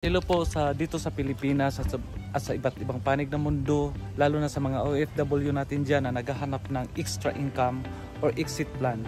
Hello po dito sa Pilipinas at sa iba't ibang panig ng mundo, lalo na sa mga OFW natin dyan na naghahanap ng extra income or exit plan.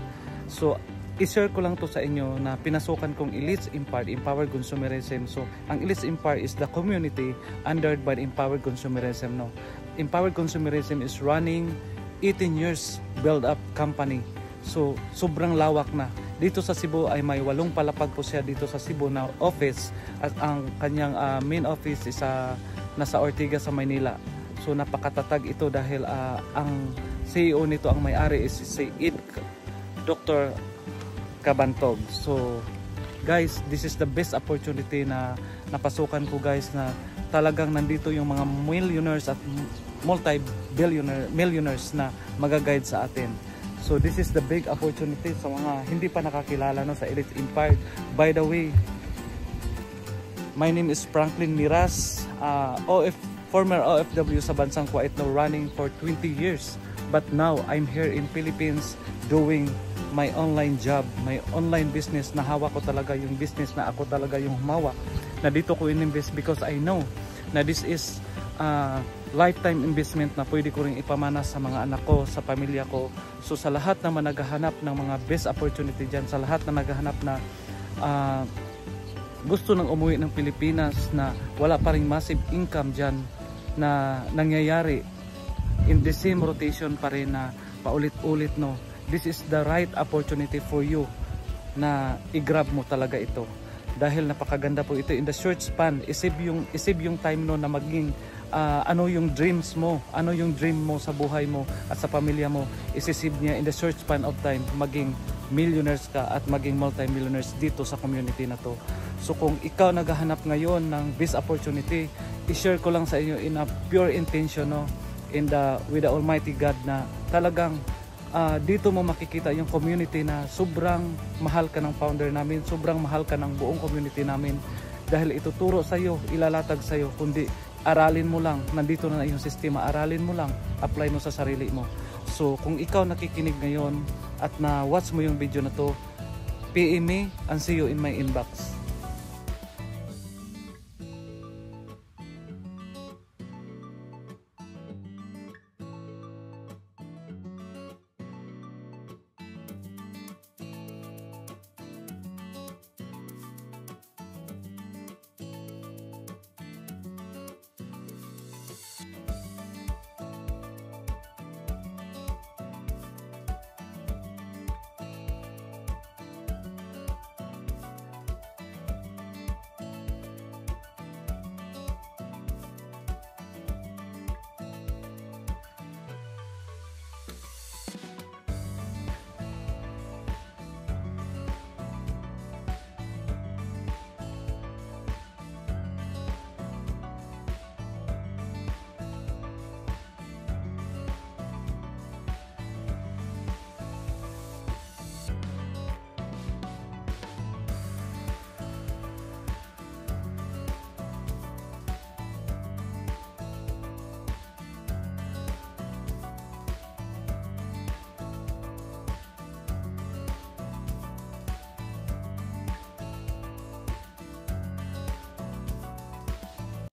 So, i-share ko lang to sa inyo na pinasukan kong Elites Empire, Empowered Consumerism. So, ang Elites Empire is the community under by the Empowered Consumerism. No? Empowered Consumerism is running 18 years build-up company. So, sobrang lawak na. Dito sa Cebu ay may 8 palapag po siya dito sa Cebu na office at ang kanyang main office is nasa Ortigas sa Maynila. So napakatatag ito dahil ang CEO nito, ang may-ari is si Dr. Cabantog. So guys, this is the best opportunity na napasukan ko guys, na talagang nandito yung mga millionaires at multi-millionaires na magaguide sa atin. So this is the big opportunity sa mga hindi pa nakakilala no, sa Elites Empire. By the way, my name is Franklin Miras, former OFW sa bansang Kuwait, now running for 20 years. But now I'm here in Philippines doing my online job, my online business, na hawak ko talaga yung business, na ako talaga yung humawak. Na dito ko ininvest because I know na this is lifetime investment na pwede ko rin ipamana sa mga anak ko, sa pamilya ko. So sa lahat na naghahanap ng mga best opportunity dyan, sa lahat na naghahanap na gusto nang umuwi ng Pilipinas, na wala pa rin massive income dyan na nangyayari in the same rotation pa rin na paulit-ulit, no, this is the right opportunity for you na i-grab mo talaga ito. Dahil napakaganda po ito in the short span. Isip yung time no na maging ano yung dreams mo, ano yung dream mo sa buhay mo at sa pamilya mo, isisib niya in the short span of time, maging millionaires ka at maging multi-millionaires dito sa community na to. So kung ikaw naghahanap ngayon ng best opportunity, i-share ko lang sa inyo in a pure intention, no, with the Almighty God, na talagang dito mo makikita yung community na sobrang mahal ka ng founder namin, sobrang mahal ka ng buong community namin, dahil ituturo sa iyo, ilalatag sa iyo, kundi aralin mo lang, nandito na yung sistema, aralin mo lang, apply mo sa sarili mo. So kung ikaw nakikinig ngayon at na watch mo yung video na to, PM me and see you in my inbox.